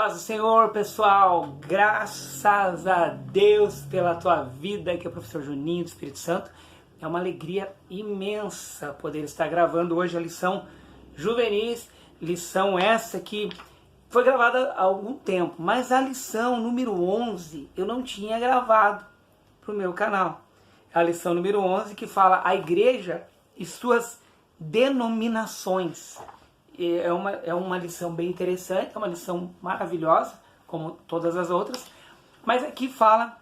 Paz do Senhor, pessoal, graças a Deus pela tua vida, que é o professor Juninho do Espírito Santo. É uma alegria imensa poder estar gravando hoje a lição juvenis, lição essa que foi gravada há algum tempo, mas a lição número 11 eu não tinha gravado para o meu canal. A lição número 11 que fala a igreja e suas denominações. É uma lição bem interessante, é uma lição maravilhosa, como todas as outras, mas aqui fala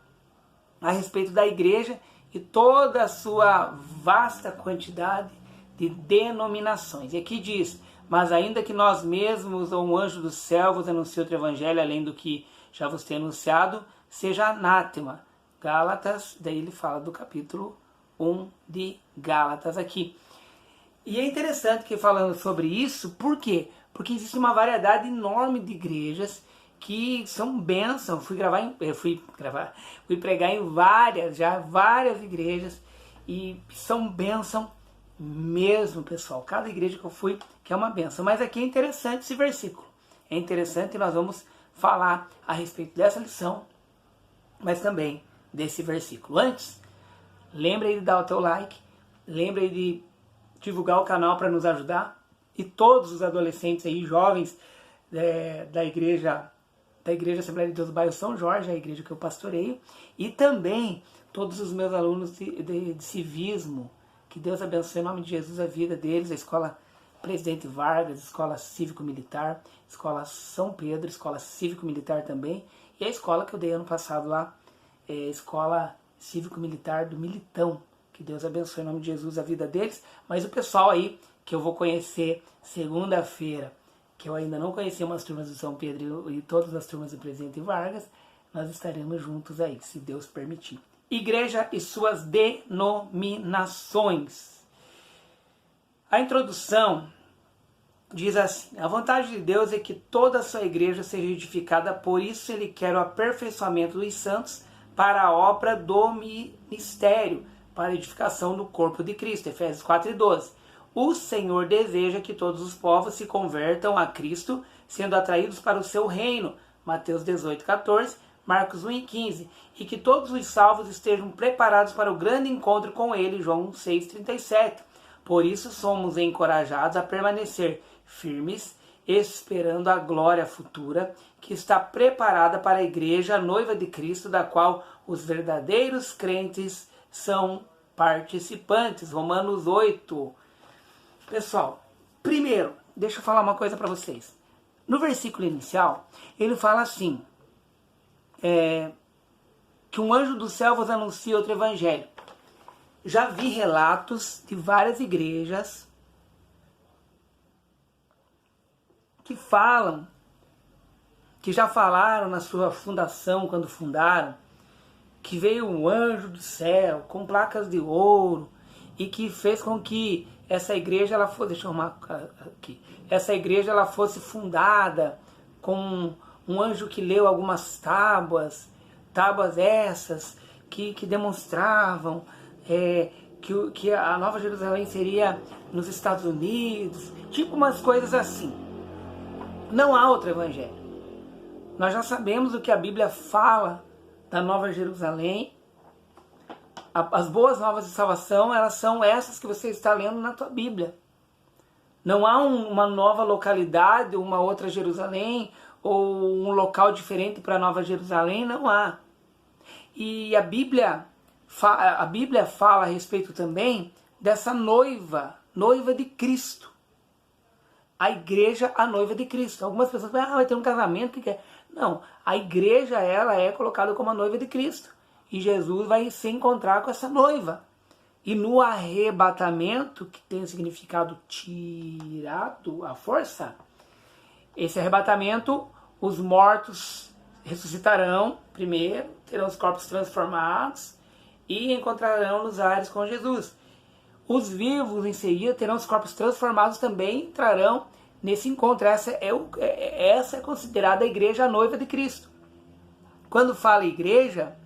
a respeito da igreja e toda a sua vasta quantidade de denominações. E aqui diz, mas ainda que nós mesmos ou um anjo do céu vos anuncie outro evangelho, além do que já vos tem anunciado, seja anátema. Gálatas, daí ele fala do capítulo 1 de Gálatas aqui. E é interessante que falando sobre isso, por quê? Porque existe uma variedade enorme de igrejas que são bênçãos. Fui pregar em várias igrejas e são bênção mesmo, pessoal. Cada igreja que eu fui que é uma bênção. Mas aqui é interessante esse versículo. É interessante e nós vamos falar a respeito dessa lição, mas também desse versículo. Antes, lembre aí de dar o teu like, lembre aí de divulgar o canal para nos ajudar, e todos os adolescentes aí, jovens da igreja Assembleia de Deus do Bairro São Jorge, a igreja que eu pastoreio, e também todos os meus alunos de civismo, que Deus abençoe em nome de Jesus a vida deles, a Escola Presidente Vargas, Escola Cívico-Militar, Escola São Pedro, Escola Cívico-Militar também, e a escola que eu dei ano passado lá, Escola Cívico-Militar do Militão. Que Deus abençoe em nome de Jesus a vida deles. Mas o pessoal aí que eu vou conhecer segunda-feira, que eu ainda não conheci umas turmas do São Pedro e todas as turmas do Presidente Vargas, nós estaremos juntos aí, se Deus permitir. Igreja e suas denominações. A introdução diz assim: a vontade de Deus é que toda a sua igreja seja edificada, por isso ele quer o aperfeiçoamento dos santos para a obra do ministério, para a edificação do corpo de Cristo. Efésios 4:12. O Senhor deseja que todos os povos se convertam a Cristo, sendo atraídos para o seu reino. Mateus 18:14, Marcos 1:15. E que todos os salvos estejam preparados para o grande encontro com ele. João 6:37. Por isso somos encorajados a permanecer firmes, esperando a glória futura, que está preparada para a igreja, a noiva de Cristo, da qual os verdadeiros crentes são participantes. Romanos 8. Pessoal, primeiro, deixa eu falar uma coisa para vocês. No versículo inicial, ele fala assim, que um anjo do céu vos anuncia outro evangelho. Já vi relatos de várias igrejas que falam, que já falaram na sua fundação, quando fundaram, que veio um anjo do céu com placas de ouro e que fez com que essa igreja ela fosse, deixa eu arrumar aqui, essa igreja ela fosse fundada com um anjo que leu algumas tábuas essas que demonstravam que a Nova Jerusalém seria nos Estados Unidos, tipo umas coisas assim. Não há outro evangelho. Nós já sabemos o que a Bíblia fala da Nova Jerusalém. As boas novas de salvação, elas são essas que você está lendo na tua Bíblia. Não há uma nova localidade, uma outra Jerusalém, ou um local diferente para a Nova Jerusalém, não há. E a Bíblia fala a respeito também dessa noiva de Cristo. A igreja, a noiva de Cristo. Algumas pessoas falam, vai ter um casamento, o que é? Não, a igreja ela é colocada como a noiva de Cristo. E Jesus vai se encontrar com essa noiva. E no arrebatamento, que tem o significado tirado à força, esse arrebatamento, os mortos ressuscitarão primeiro, terão os corpos transformados e encontrarão nos ares com Jesus. Os vivos em seguida terão os corpos transformados também, entrarão nesse encontro. Essa é considerada a igreja, a noiva de Cristo. Quando fala igreja,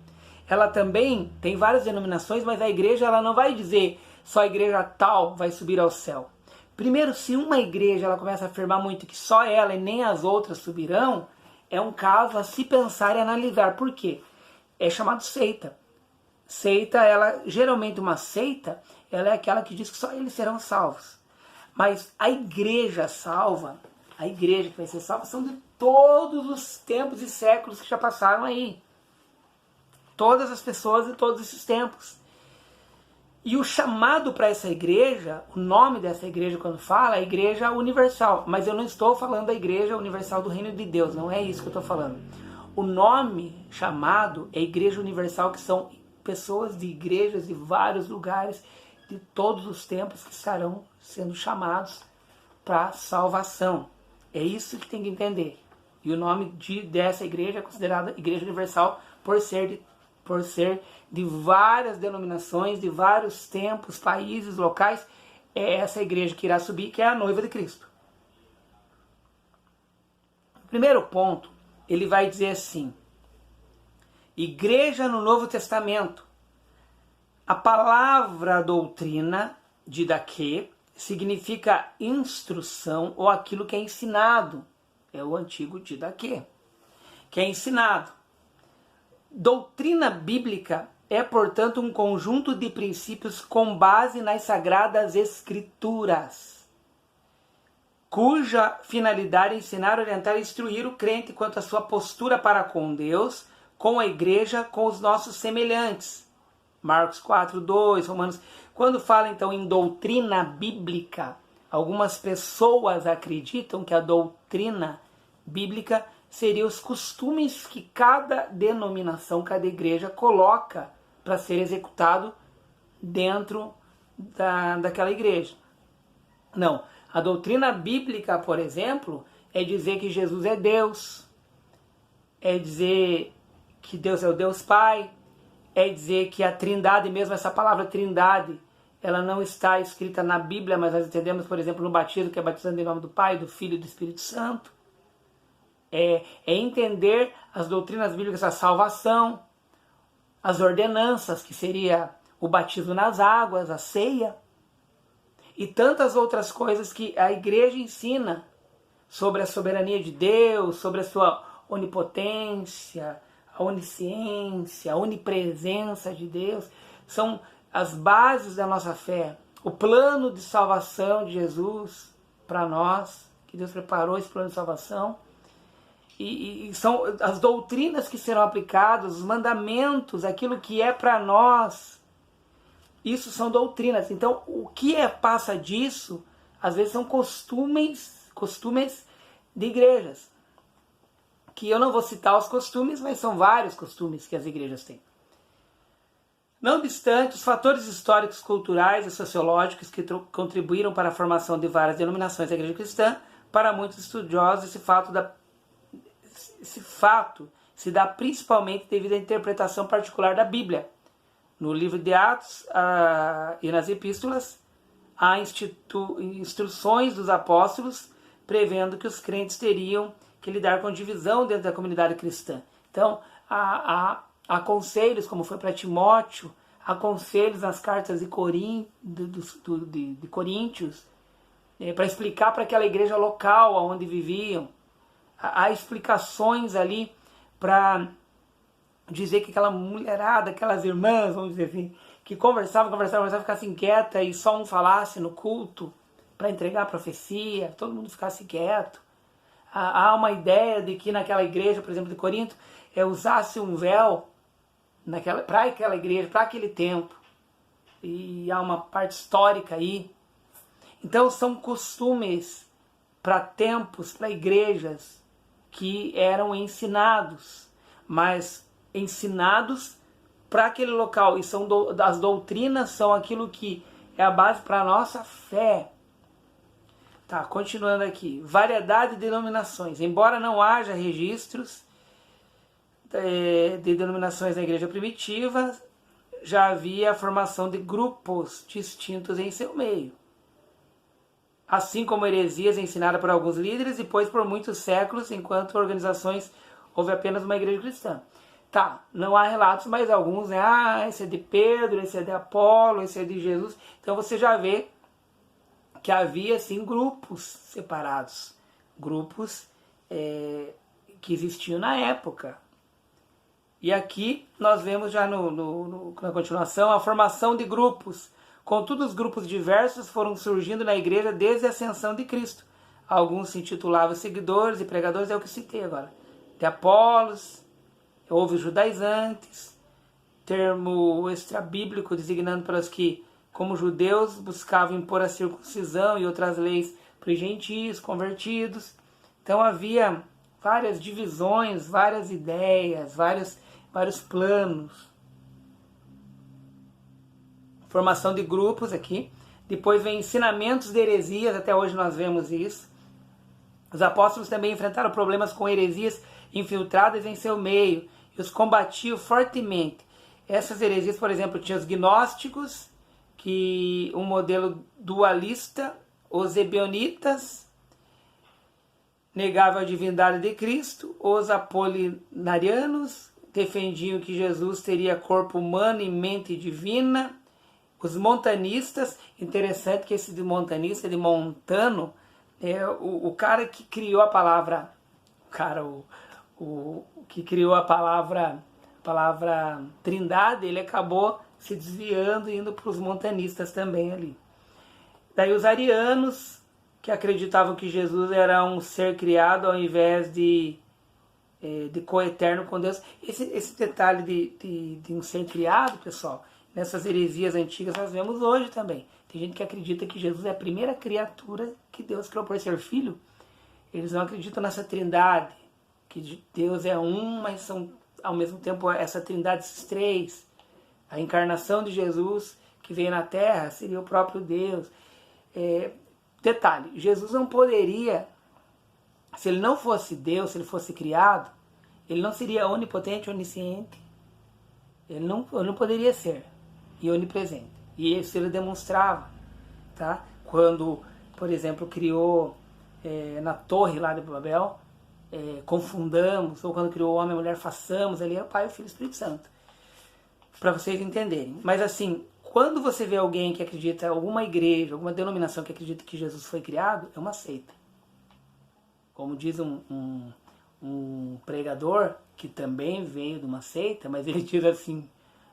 ela também tem várias denominações, mas a igreja ela não vai dizer só a igreja tal vai subir ao céu. Primeiro, se uma igreja ela começa a afirmar muito que só ela e nem as outras subirão, é um caso a se pensar e analisar. Por quê? É chamado seita. Seita, geralmente uma seita, ela é aquela que diz que só eles serão salvos. Mas a igreja salva, a igreja que vai ser salva, são de todos os tempos e séculos que já passaram aí. Todas as pessoas de todos esses tempos. E o chamado para essa igreja, o nome dessa igreja quando fala, é a Igreja Universal. Mas eu não estou falando da Igreja Universal do Reino de Deus, não é isso que eu estou falando. O nome chamado é Igreja Universal, que são pessoas de igrejas de vários lugares, de todos os tempos, que estarão sendo chamados para salvação. É isso que tem que entender. E o nome dessa igreja é considerada Igreja Universal por ser de várias denominações, de vários tempos, países, locais. É essa igreja que irá subir, que é a noiva de Cristo. O primeiro ponto, ele vai dizer assim: igreja no Novo Testamento. A palavra doutrina, didaquê, significa instrução ou aquilo que é ensinado. É o antigo didaquê, que é ensinado. Doutrina bíblica é, portanto, um conjunto de princípios com base nas Sagradas Escrituras, cuja finalidade é ensinar, orientar e instruir o crente quanto à sua postura para com Deus, com a igreja, com os nossos semelhantes. Marcos 4:2, Romanos. Quando fala então em doutrina bíblica, algumas pessoas acreditam que a doutrina bíblica seria os costumes que cada denominação, cada igreja coloca para ser executado dentro daquela igreja. Não. A doutrina bíblica, por exemplo, é dizer que Jesus é Deus, é dizer que Deus é o Deus Pai, é dizer que a Trindade, mesmo essa palavra Trindade, ela não está escrita na Bíblia, mas nós entendemos, por exemplo, no batismo, que é batizando em nome do Pai, do Filho e do Espírito Santo. É entender as doutrinas bíblicas, a salvação, as ordenanças, que seria o batismo nas águas, a ceia, e tantas outras coisas que a igreja ensina sobre a soberania de Deus, sobre a sua onipotência, a onisciência, a onipresença de Deus. São as bases da nossa fé, o plano de salvação de Jesus para nós, que Deus preparou esse plano de salvação. E são as doutrinas que serão aplicadas, os mandamentos, aquilo que é para nós. Isso são doutrinas. Então, o que passa disso, às vezes são costumes de igrejas. Que eu não vou citar os costumes, mas são vários costumes que as igrejas têm. Não obstante, os fatores históricos, culturais e sociológicos que contribuíram para a formação de várias denominações da igreja cristã, para muitos estudiosos, esse fato se dá principalmente devido à interpretação particular da Bíblia. No livro de Atos e nas epístolas, há instruções dos apóstolos prevendo que os crentes teriam que lidar com divisão dentro da comunidade cristã. Então, há conselhos, como foi para Timóteo, há conselhos nas cartas de Coríntios, para explicar para aquela igreja local onde viviam. Há explicações ali para dizer que aquela mulherada, aquelas irmãs, vamos dizer assim, que conversavam, ficassem quieta e só um falasse no culto para entregar a profecia, todo mundo ficasse quieto. Há uma ideia de que naquela igreja, por exemplo, de Corinto, usasse um véu para aquela igreja, para aquele tempo. E há uma parte histórica aí. Então são costumes para tempos, para igrejas que eram ensinados, mas ensinados para aquele local. E as doutrinas são aquilo que é a base para a nossa fé. Tá, continuando aqui. Variedade de denominações. Embora não haja registros de denominações na igreja primitiva, já havia a formação de grupos distintos em seu meio. Assim como heresias ensinadas por alguns líderes e depois por muitos séculos, enquanto organizações houve apenas uma igreja cristã. Tá, não há relatos, mas alguns, esse é de Pedro, esse é de Apolo, esse é de Jesus. Então você já vê que havia, sim, grupos separados. Grupos que existiam na época. E aqui nós vemos já na continuação a formação de grupos. Contudo, os grupos diversos foram surgindo na igreja desde a ascensão de Cristo. Alguns se intitulavam seguidores e pregadores, é o que citei agora. De Apolos, houve os judaizantes, termo extrabíblico designando para os que, como judeus, buscavam impor a circuncisão e outras leis para os gentios convertidos. Então havia várias divisões, várias ideias, vários planos. Formação de grupos aqui. Depois vem ensinamentos de heresias, até hoje nós vemos isso. Os apóstolos também enfrentaram problemas com heresias infiltradas em seu meio e os combatiam fortemente. Essas heresias, por exemplo, tinha os gnósticos, que um modelo dualista, os ebionitas, negavam a divindade de Cristo, os apolinarianos defendiam que Jesus teria corpo humano e mente divina, os montanistas, interessante que esse de montanista, de Montano, é o cara que criou a palavra, o que criou a palavra trindade, ele acabou se desviando e indo para os montanistas também ali. Daí os arianos, que acreditavam que Jesus era um ser criado ao invés de coeterno com Deus. Esse detalhe de um ser criado, pessoal, nessas heresias antigas nós vemos hoje também. Tem gente que acredita que Jesus é a primeira criatura que Deus criou por ser filho. Eles não acreditam nessa trindade, que Deus é um, mas são ao mesmo tempo essa trindade, esses três. A encarnação de Jesus que veio na Terra seria o próprio Deus. Detalhe, Jesus não poderia, se ele não fosse Deus, se ele fosse criado, ele não seria onipotente, onisciente. Ele não poderia ser. E onipresente. E isso ele demonstrava. Tá? Quando, por exemplo, criou na torre lá de Babel, confundamos, ou quando criou o homem e a mulher, façamos, ali é o Pai, o Filho e o Espírito Santo. Para vocês entenderem. Mas assim, quando você vê alguém que acredita, alguma igreja, alguma denominação que acredita que Jesus foi criado, é uma seita. Como diz um pregador, que também veio de uma seita, mas ele diz assim,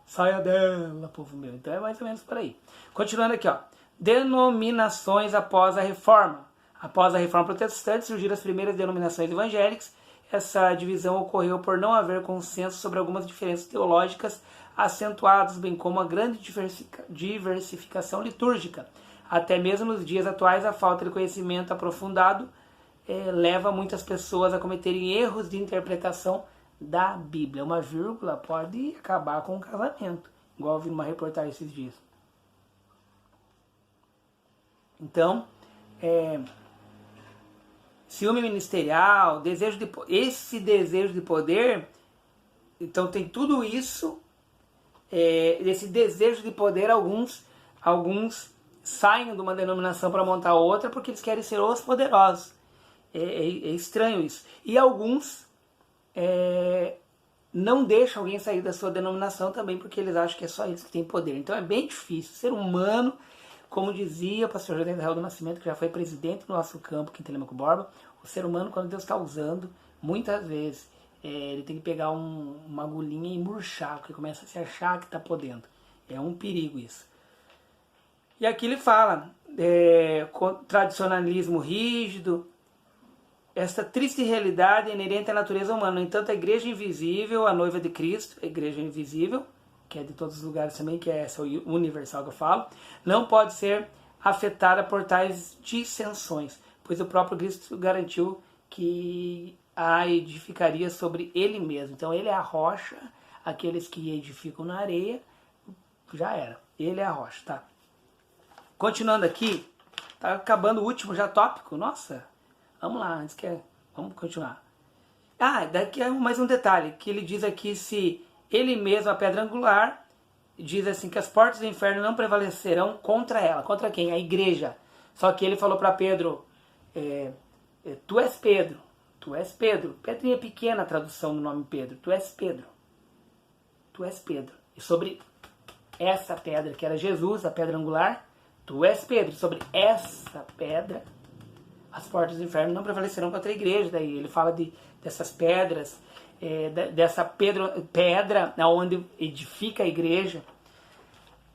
saia dela, povo meu. Então é mais ou menos por aí. Continuando aqui, ó. Denominações após a Reforma. Após a Reforma Protestante, surgiram as primeiras denominações evangélicas. Essa divisão ocorreu por não haver consenso sobre algumas diferenças teológicas acentuadas, bem como a grande diversificação litúrgica. Até mesmo nos dias atuais, a falta de conhecimento aprofundado leva muitas pessoas a cometerem erros de interpretação da Bíblia. Uma vírgula pode acabar com o casamento, igual eu vi numa reportagem esses dias. Então, ciúme ministerial, esse desejo de poder, então tem tudo isso, esse desejo de poder, alguns saem de uma denominação para montar outra porque eles querem ser os poderosos. É estranho isso. E alguns não deixam alguém sair da sua denominação também porque eles acham que é só eles que têm poder. Então é bem difícil. O ser humano, como dizia o pastor José Israel do Nascimento, que já foi presidente do nosso campo aqui em Telemaco Borba, o ser humano, quando Deus está usando, muitas vezes ele tem que pegar uma agulhinha e murchar, porque começa a se achar que está podendo. É um perigo isso. E aqui ele fala, tradicionalismo rígido, esta triste realidade é inerente à natureza humana. No entanto, a igreja invisível, a noiva de Cristo, a igreja invisível, que é de todos os lugares também, que é essa universal que eu falo, não pode ser afetada por tais dissensões, pois o próprio Cristo garantiu que a edificaria sobre ele mesmo. Então ele é a rocha, aqueles que edificam na areia, já era. Ele é a rocha, tá? Continuando aqui, tá acabando o último já tópico, nossa, vamos lá, vamos continuar. Daqui é mais um detalhe, que ele diz aqui, se ele mesmo, a pedra angular, diz assim, que as portas do inferno não prevalecerão contra ela. Contra quem? A igreja. Só que ele falou para Pedro, tu és Pedro, tu és Pedro. Pedrinha pequena a tradução do nome Pedro. Tu és Pedro. Tu és Pedro. E sobre essa pedra, que era Jesus, a pedra angular, tu és Pedro. Sobre essa pedra, as portas do inferno não prevalecerão contra a igreja. Daí ele fala de dessas pedras, dessa pedra onde edifica a igreja.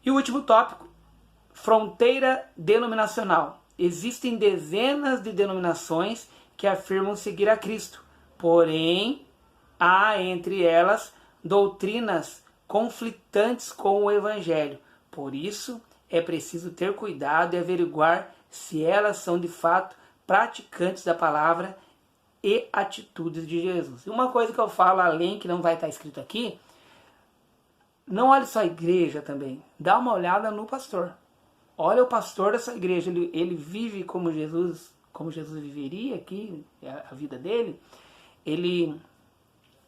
E o último tópico, fronteira denominacional. Existem dezenas de denominações que afirmam seguir a Cristo, porém há entre elas doutrinas conflitantes com o Evangelho. Por isso é preciso ter cuidado e averiguar se elas são de fato praticantes da palavra e atitudes de Jesus. E uma coisa que eu falo além, que não vai estar escrito aqui, não olhe só a igreja também, dá uma olhada no pastor. Olha o pastor dessa igreja, ele vive como Jesus viveria aqui, a vida dele. Ele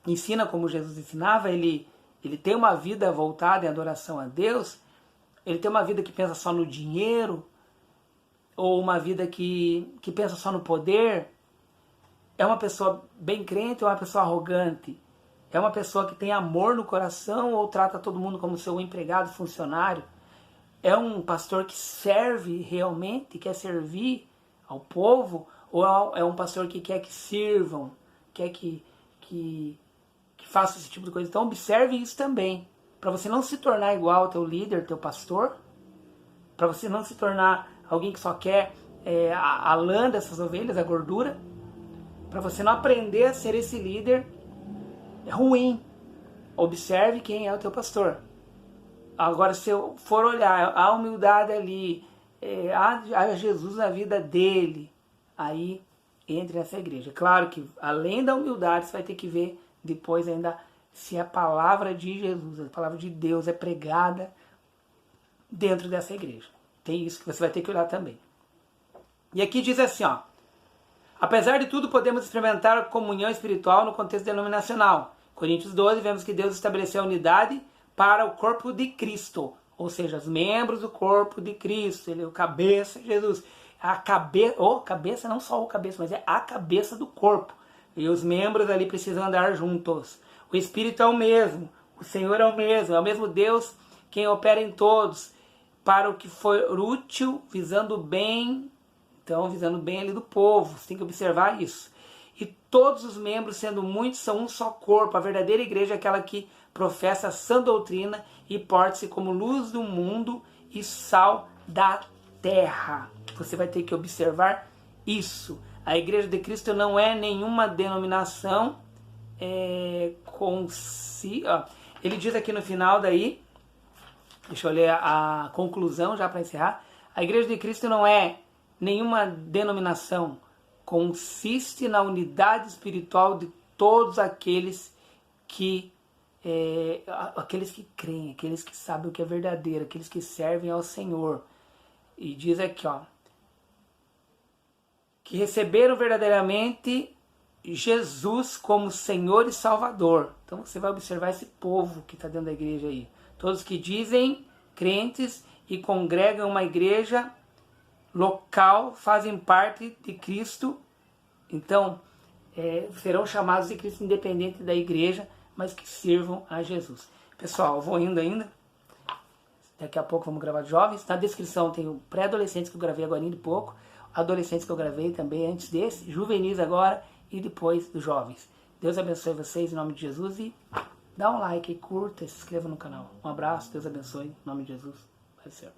ensina como Jesus ensinava, ele tem uma vida voltada em adoração a Deus, ele tem uma vida que pensa só no dinheiro, ou uma vida que pensa só no poder. É uma pessoa bem crente ou é uma pessoa arrogante? É uma pessoa que tem amor no coração ou trata todo mundo como seu empregado, funcionário? É um pastor que serve realmente, quer servir ao povo? Ou é um pastor que quer que sirvam, quer que faça esse tipo de coisa? Então observe isso também, para você não se tornar igual ao teu líder, teu pastor, para você não se tornar alguém que só quer a lã dessas ovelhas, a gordura, para você não aprender a ser esse líder ruim. Observe quem é o teu pastor. Agora, se eu for olhar a humildade ali, a Jesus na vida dele, aí entre nessa igreja. Claro que além da humildade, você vai ter que ver depois ainda se a palavra de Jesus, a palavra de Deus é pregada dentro dessa igreja. Tem isso que você vai ter que olhar também. E aqui diz assim, ó: apesar de tudo, podemos experimentar comunhão espiritual no contexto denominacional. Coríntios 12, vemos que Deus estabeleceu a unidade para o corpo de Cristo, ou seja, os membros do corpo de Cristo. Ele é o cabeça de Jesus. A cabeça, não só o cabeça, mas é a cabeça do corpo. E os membros ali precisam andar juntos. O Espírito é o mesmo, o Senhor é o mesmo Deus quem opera em todos, para o que for útil, visando o bem, então visando o bem ali do povo. Você tem que observar isso. E todos os membros, sendo muitos, são um só corpo. A verdadeira igreja é aquela que professa a sã doutrina e porta-se como luz do mundo e sal da terra. Você vai ter que observar isso. A Igreja de Cristo não é nenhuma denominação Ele diz aqui no final daí, deixa eu ler a conclusão já para encerrar. A Igreja de Cristo não é nenhuma denominação, consiste na unidade espiritual de todos aqueles que creem, aqueles que sabem o que é verdadeiro, aqueles que servem ao Senhor. E diz aqui, ó, que receberam verdadeiramente Jesus como Senhor e Salvador. Então você vai observar esse povo que está dentro da igreja aí. Todos que dizem crentes e congregam uma igreja local, fazem parte de Cristo. Então serão chamados de Cristo independente da igreja, mas que sirvam a Jesus. Pessoal, eu vou indo ainda. Daqui a pouco vamos gravar de jovens. Na descrição tem o pré-adolescentes que eu gravei agora de pouco, adolescentes que eu gravei também antes desse, juvenis agora e depois dos jovens. Deus abençoe vocês em nome de Jesus e dá um like, curta, se inscreva no canal. Um abraço, Deus abençoe em nome de Jesus. Vai ser.